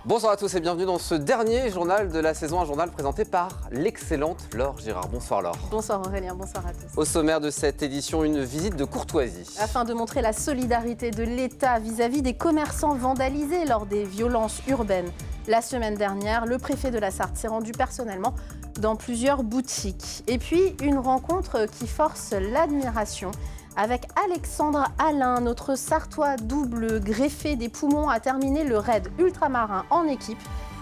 Bonsoir à tous et bienvenue dans ce dernier journal de la saison, un journal présenté par l'excellente Laure Girard. Bonsoir Laure. Bonsoir Aurélien, bonsoir à tous. Au sommaire de cette édition, une visite de courtoisie. Afin de montrer la solidarité de l'État vis-à-vis des commerçants vandalisés lors des violences urbaines. La semaine dernière, le préfet de la Sarthe s'est rendu personnellement dans plusieurs boutiques. Et puis, une rencontre qui force l'admiration. Avec Alexandre Alain, notre Sartois double greffé des poumons a terminé le raid ultramarin en équipe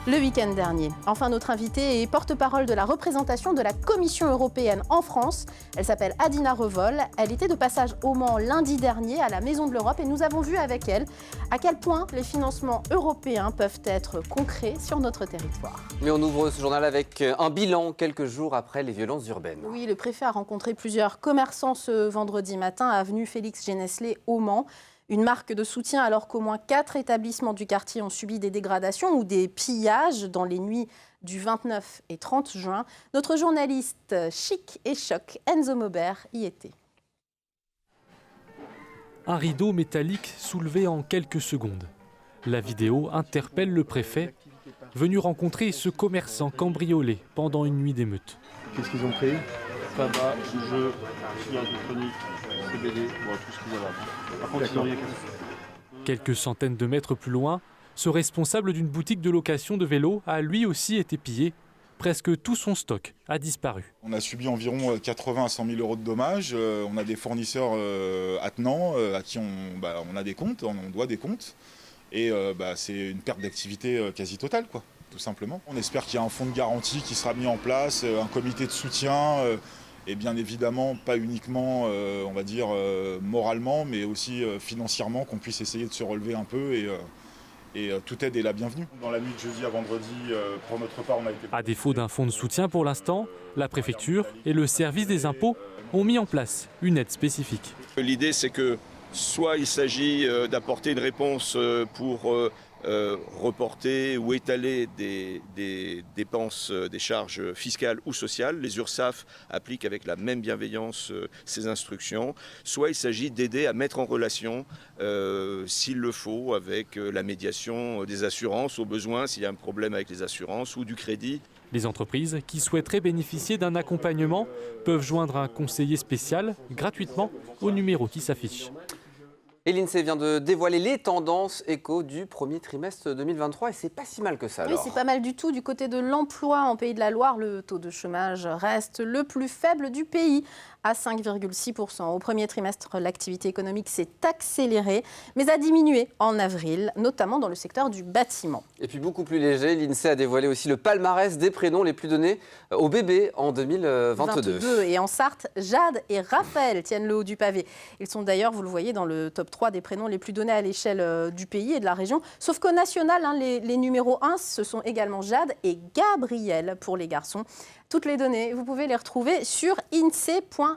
le week-end dernier. Enfin, notre invitée est porte-parole de la représentation de la Commission européenne en France. Elle s'appelle Adina Revol. Elle était de passage au Mans lundi dernier à la Maison de l'Europe et nous avons vu avec elle à quel point les financements européens peuvent être concrets sur notre territoire. Mais on ouvre ce journal avec un bilan quelques jours après les violences urbaines. Oui, le préfet a rencontré plusieurs commerçants ce vendredi matin à avenue Félix Géneslé au Mans. Une marque de soutien alors qu'au moins 4 établissements du quartier ont subi des dégradations ou des pillages dans les nuits du 29 et 30 juin. Notre journaliste chic et choc, Enzo Maubert, y était. Un rideau métallique soulevé en quelques secondes. La vidéo interpelle le préfet, venu rencontrer ce commerçant cambriolé pendant une nuit d'émeute. Qu'est-ce qu'ils ont pris? Tabac, jeux, cigarettes électroniques, CBD, bon, tout ce qu'ils avaient. Par contre, ils n'ont rien cassé. Quelques centaines de mètres plus loin, ce responsable d'une boutique de location de vélos a lui aussi été pillé. Presque tout son stock a disparu. On a subi environ 80 à 100 000 euros de dommages. On a des fournisseurs attenants à qui on a des comptes, on doit des comptes. Et c'est une perte d'activité quasi totale, quoi, tout simplement. On espère qu'il y a un fonds de garantie qui sera mis en place, un comité de soutien. Et bien évidemment, pas uniquement, moralement, mais aussi financièrement, qu'on puisse essayer de se relever un peu et toute aide est la bienvenue. Dans la nuit de jeudi à vendredi, pour notre part, on a été... À défaut d'un fonds de soutien pour l'instant, la préfecture et le service des impôts ont mis en place une aide spécifique. L'idée, c'est que soit il s'agit d'apporter une réponse pour reporter ou étaler des dépenses, des charges fiscales ou sociales. Les URSSAF appliquent avec la même bienveillance ces instructions. Soit il s'agit d'aider à mettre en relation, s'il le faut, avec la médiation des assurances, au besoin s'il y a un problème avec les assurances ou du crédit. Les entreprises qui souhaiteraient bénéficier d'un accompagnement peuvent joindre un conseiller spécial gratuitement au numéro qui s'affiche. Et l'INSEE vient de dévoiler les tendances éco du premier trimestre 2023 et c'est pas si mal que ça. Oui, c'est pas mal du tout. Du côté de l'emploi en Pays de la Loire, le taux de chômage reste le plus faible du pays, à 5,6%. Au premier trimestre, l'activité économique s'est accélérée, mais a diminué en avril, notamment dans le secteur du bâtiment. Et puis beaucoup plus léger, l'INSEE a dévoilé aussi le palmarès des prénoms les plus donnés aux bébés en 2022. Et en Sarthe, Jade et Raphaël tiennent le haut du pavé. Ils sont d'ailleurs, vous le voyez, dans le top 3 des prénoms les plus donnés à l'échelle du pays et de la région. Sauf qu'au national, les numéros 1, ce sont également Jade et Gabriel pour les garçons. Toutes les données, vous pouvez les retrouver sur insee.fr.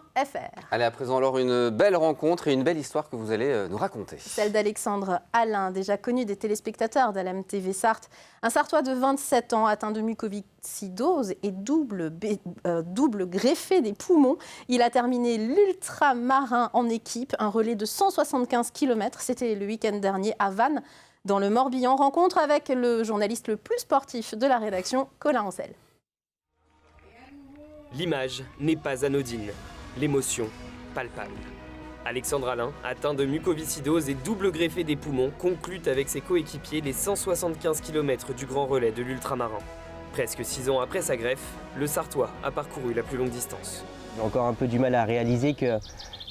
Allez, à présent, alors, une belle rencontre et une belle histoire que vous allez nous raconter. Celle d'Alexandre Alain, déjà connu des téléspectateurs d'LMTV Sarthe. Un Sartois de 27 ans atteint de mucoviscidose et double greffé des poumons. Il a terminé l'ultramarin en équipe, un relais de 175 km. C'était le week-end dernier à Vannes, dans le Morbihan. Rencontre avec le journaliste le plus sportif de la rédaction, Colin Ancel. L'image n'est pas anodine, l'émotion palpable. Alexandre Alain, atteint de mucoviscidose et double greffé des poumons, conclut avec ses coéquipiers les 175 km du grand relais de l'ultramarin. Presque 6 ans après sa greffe, le Sartois a parcouru la plus longue distance. J'ai encore un peu du mal à réaliser que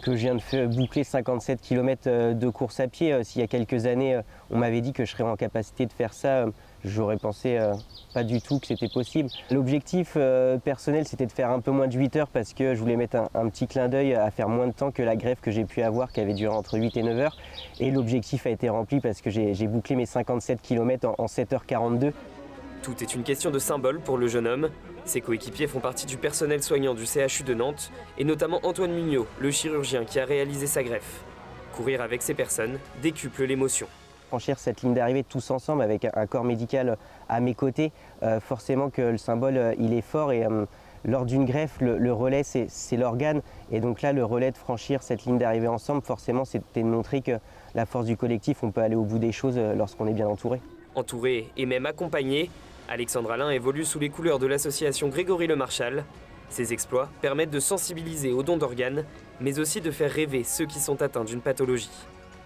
je viens de boucler 57 km de course à pied. S'il y a quelques années, on m'avait dit que je serais en capacité de faire ça, j'aurais pensé pas du tout que c'était possible. L'objectif personnel, c'était de faire un peu moins de 8 heures parce que je voulais mettre un petit clin d'œil à faire moins de temps que la greffe que j'ai pu avoir, qui avait duré entre 8 et 9 heures. Et l'objectif a été rempli parce que j'ai bouclé mes 57 km en 7h42. Tout est une question de symbole pour le jeune homme. Ses coéquipiers font partie du personnel soignant du CHU de Nantes, et notamment Antoine Mugnot, le chirurgien qui a réalisé sa greffe. Courir avec ces personnes décuple l'émotion. Franchir cette ligne d'arrivée tous ensemble avec un corps médical à mes côtés, forcément que le symbole il est fort et lors d'une greffe, le relais c'est l'organe et donc là le relais de franchir cette ligne d'arrivée ensemble, forcément c'était de montrer que la force du collectif, on peut aller au bout des choses lorsqu'on est bien entouré. Entouré et même accompagné, Alexandre Alain évolue sous les couleurs de l'association Grégory Le Marchal. Ses exploits permettent de sensibiliser aux dons d'organes, mais aussi de faire rêver ceux qui sont atteints d'une pathologie.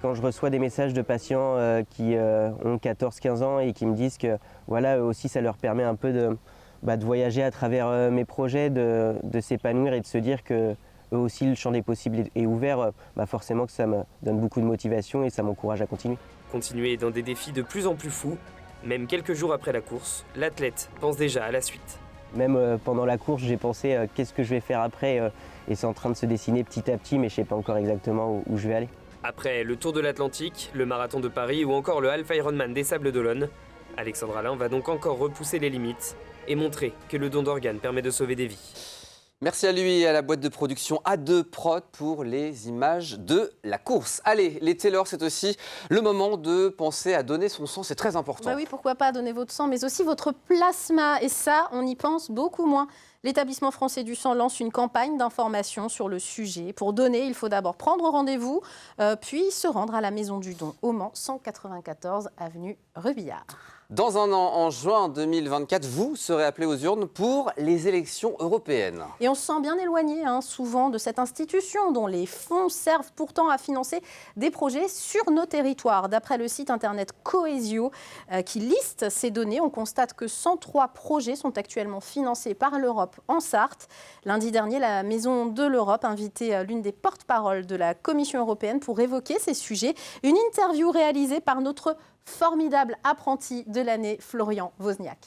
Quand je reçois des messages de patients qui ont 14-15 ans et qui me disent que voilà, eux aussi ça leur permet un peu de voyager à travers mes projets, de s'épanouir et de se dire que eux aussi le champ des possibles est ouvert, forcément que ça me donne beaucoup de motivation et ça m'encourage à continuer. Continuer dans des défis de plus en plus fous, même quelques jours après la course, l'athlète pense déjà à la suite. Même pendant la course, j'ai pensé qu'est-ce que je vais faire après et c'est en train de se dessiner petit à petit, mais je ne sais pas encore exactement où je vais aller. Après le Tour de l'Atlantique, le Marathon de Paris ou encore le Half Ironman des Sables d'Olonne, Alexandre Alain va donc encore repousser les limites et montrer que le don d'organes permet de sauver des vies. Merci à lui et à la boîte de production A2 Prod pour les images de la course. Allez, les Taylor, c'est aussi le moment de penser à donner son sang, c'est très important. Bah oui, pourquoi pas donner votre sang, mais aussi votre plasma. Et ça, on y pense beaucoup moins. L'Établissement français du sang lance une campagne d'information sur le sujet. Pour donner, il faut d'abord prendre rendez-vous, puis se rendre à la Maison du Don, au Mans, 194 avenue Rebillard. Dans un an, en juin 2024, vous serez appelé aux urnes pour les élections européennes. Et on se sent bien éloigné souvent de cette institution dont les fonds servent pourtant à financer des projets sur nos territoires. D'après le site internet Cohesio qui liste ces données, on constate que 103 projets sont actuellement financés par l'Europe en Sarthe. Lundi dernier, la Maison de l'Europe invitait l'une des porte-paroles de la Commission européenne pour évoquer ces sujets. Une interview réalisée par notre formidable apprenti de l'année, Florian Wozniak.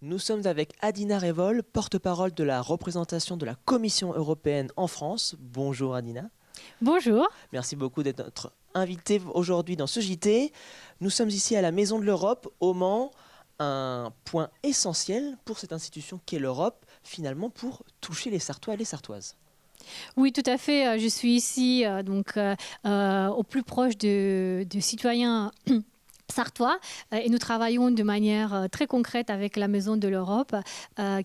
Nous sommes avec Adina Révol, porte-parole de la représentation de la Commission européenne en France. Bonjour Adina. Bonjour. Merci beaucoup d'être notre invitée aujourd'hui dans ce JT. Nous sommes ici à la Maison de l'Europe, au Mans, un point essentiel pour cette institution qu'est l'Europe, finalement pour toucher les Sartois et les Sartoises. Oui, tout à fait. Je suis ici au plus proche de citoyens sartois et nous travaillons de manière très concrète avec la Maison de l'Europe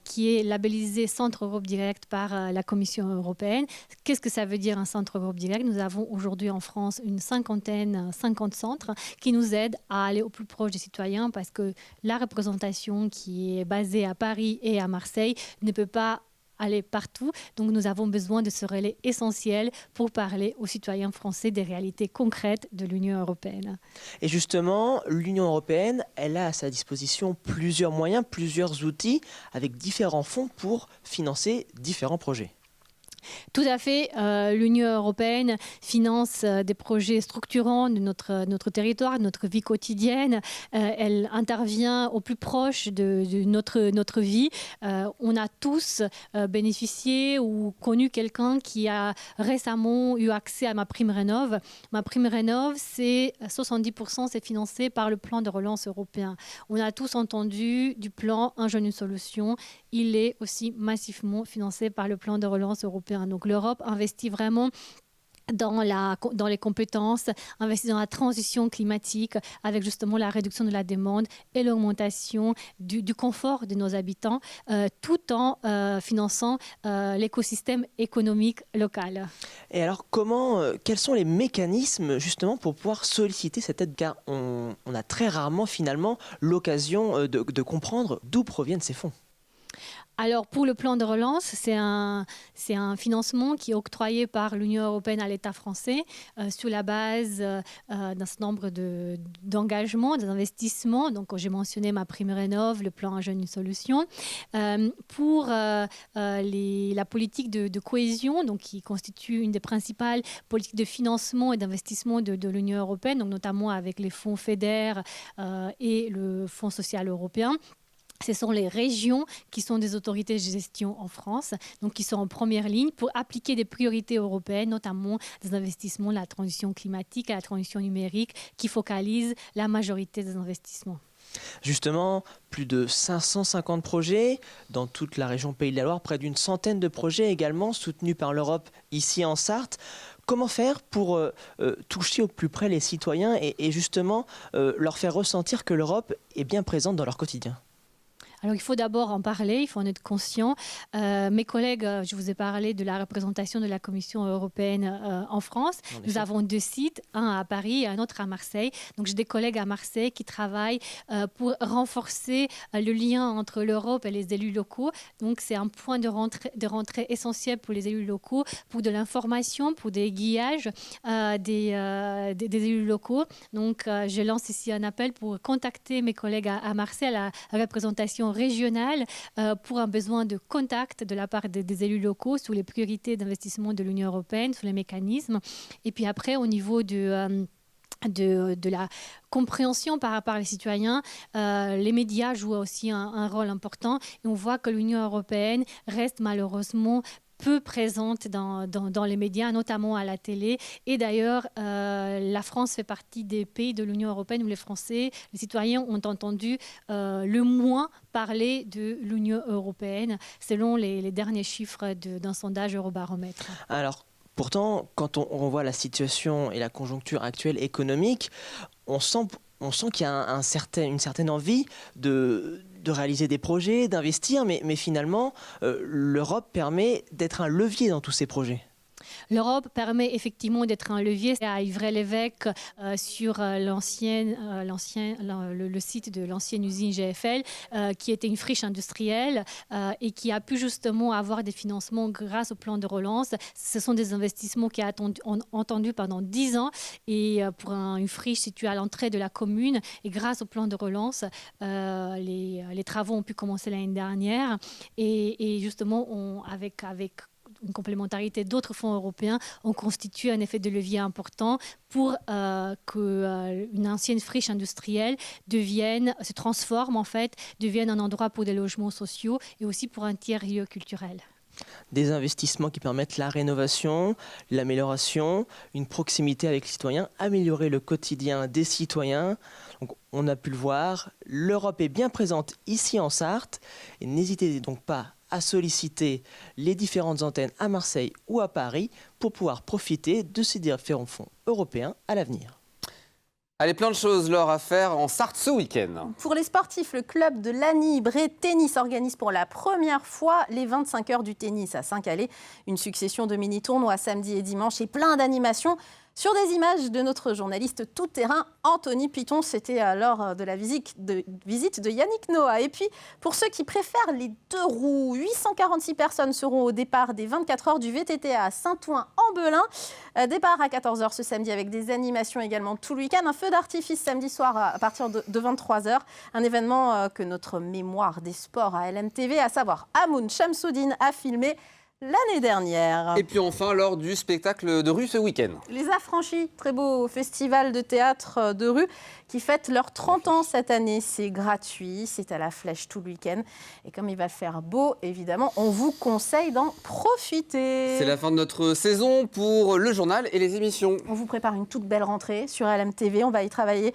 qui est labellisée Centre Europe Direct par la Commission européenne. Qu'est-ce que ça veut dire un Centre Europe Direct? Nous avons aujourd'hui en France une 50 centres qui nous aident à aller au plus proche des citoyens parce que la représentation qui est basée à Paris et à Marseille ne peut pas aller partout. Donc nous avons besoin de ce relais essentiel pour parler aux citoyens français des réalités concrètes de l'Union européenne. Et justement, l'Union européenne, elle a à sa disposition plusieurs moyens, plusieurs outils avec différents fonds pour financer différents projets. Tout à fait. L'Union européenne finance des projets structurants de notre territoire, de notre vie quotidienne. Elle intervient au plus proche de notre vie. On a tous bénéficié ou connu quelqu'un qui a récemment eu accès à MaPrimeRénov'. MaPrimeRénov', c'est 70%, c'est financé par le plan de relance européen. On a tous entendu du plan Un jeune, une solution. Il est aussi massivement financé par le plan de relance européen. Donc l'Europe investit vraiment dans les compétences, investit dans la transition climatique avec justement la réduction de la demande et l'augmentation du confort de nos habitants tout en finançant l'écosystème économique local. Et alors quels sont les mécanismes justement pour pouvoir solliciter cette aide? Car on a très rarement finalement l'occasion de comprendre d'où proviennent ces fonds. Alors, pour le plan de relance, c'est un financement qui est octroyé par l'Union européenne à l'État français sur la base d'un certain nombre d'engagements, d'investissements. Donc, j'ai mentionné MaPrimeRénov', le plan Un jeune, une solution. Pour la politique de cohésion, donc, qui constitue une des principales politiques de financement et d'investissement de l'Union européenne, donc, notamment avec les fonds FEDER et le Fonds social européen. Ce sont les régions qui sont des autorités de gestion en France, donc qui sont en première ligne pour appliquer des priorités européennes, notamment des investissements de la transition climatique à la transition numérique, qui focalisent la majorité des investissements. Justement, plus de 550 projets dans toute la région Pays de la Loire, près d'une centaine de projets également soutenus par l'Europe ici en Sarthe. Comment faire pour toucher au plus près les citoyens et justement leur faire ressentir que l'Europe est bien présente dans leur quotidien ? Alors il faut d'abord en parler, il faut en être conscient. Mes collègues, je vous ai parlé de la représentation de la Commission européenne en France. Nous avons 2 sites, un à Paris et un autre à Marseille. Donc j'ai des collègues à Marseille qui travaillent pour renforcer le lien entre l'Europe et les élus locaux. Donc c'est un point de rentrée essentiel pour les élus locaux, pour de l'information, pour des aiguillages des élus locaux. Donc je lance ici un appel pour contacter mes collègues à Marseille, à la représentation régionale, pour un besoin de contact de la part des élus locaux sur les priorités d'investissement de l'Union européenne, sur les mécanismes. Et puis après, au niveau de la compréhension par rapport aux citoyens, les médias jouent aussi un rôle important. Et on voit que l'Union européenne reste malheureusement peu présente dans les médias, notamment à la télé. Et d'ailleurs, la France fait partie des pays de l'Union européenne où les Français, les citoyens ont entendu le moins parler de l'Union européenne, selon les derniers chiffres d'un sondage Eurobaromètre. Alors, pourtant, quand on voit la situation et la conjoncture actuelle économique, on sent qu'il y a une certaine envie de réaliser des projets, d'investir, mais finalement, l'Europe permet d'être un levier dans tous ces projets. L'Europe permet effectivement d'être un levier. À Ivray-l'Évêque, sur le site de l'ancienne usine GFL, qui était une friche industrielle et qui a pu justement avoir des financements grâce au plan de relance. Ce sont des investissements qui ont entendu pendant 10 ans et pour une friche située à l'entrée de la commune. Et grâce au plan de relance, les travaux ont pu commencer l'année dernière. Et justement, avec une complémentarité d'autres fonds européens, on constitue un effet de levier important pour qu'une ancienne friche industrielle se transforme en fait, devienne un endroit pour des logements sociaux et aussi pour un tiers-lieu culturel. Des investissements qui permettent la rénovation, l'amélioration, une proximité avec les citoyens, améliorer le quotidien des citoyens. Donc, on a pu le voir, l'Europe est bien présente ici en Sarthe et n'hésitez donc pas à solliciter les différentes antennes à Marseille ou à Paris pour pouvoir profiter de ces différents fonds européens à l'avenir. Allez, plein de choses, Laure, à faire en Sarthe ce week-end. Pour les sportifs, le club de Lagny-Bré Tennis organise pour la première fois les 25 heures du tennis à Saint-Calais. Une succession de mini-tournois samedi et dimanche et plein d'animations. Sur des images de notre journaliste tout-terrain Anthony Piton, c'était lors de la visite de Yannick Noah. Et puis, pour ceux qui préfèrent les 2 roues, 846 personnes seront au départ des 24 heures du VTT à Saint-Ouen-en-Belin. Départ à 14h ce samedi avec des animations également tout le week-end. Un feu d'artifice samedi soir à partir de 23h. Un événement que notre mémoire des sports à LMTV, à savoir Amoun Chamsoudine, a filmé l'année dernière. Et puis enfin, lors du spectacle de rue ce week-end. Les Affranchis, très beau festival de théâtre de rue qui fête leurs 30 ans cette année. C'est gratuit, c'est à la Flèche tout le week-end. Et comme il va faire beau, évidemment, on vous conseille d'en profiter. C'est la fin de notre saison pour le journal et les émissions. On vous prépare une toute belle rentrée sur LMTV. On va y travailler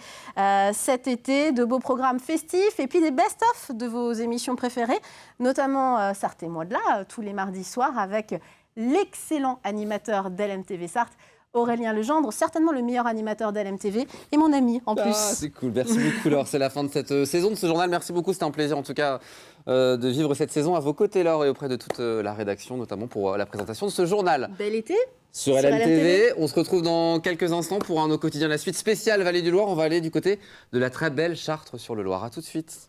cet été. De beaux programmes festifs et puis des best-of de vos émissions préférées, notamment Sarthe et moi de là, tous les mardis soirs avec l'excellent animateur d'LMTV Sarthe, Aurélien Legendre, certainement le meilleur animateur d'LMTV et mon ami en plus. C'est cool, merci beaucoup Laure. C'est la fin de cette saison de ce journal. Merci beaucoup, c'était un plaisir en tout cas de vivre cette saison à vos côtés Laure et auprès de toute la rédaction, notamment pour la présentation de ce journal. Bel été sur LMTV. On se retrouve dans quelques instants pour un Au quotidien, la suite spéciale Vallée du Loir. On va aller du côté de la très belle Chartres sur le Loir. À tout de suite.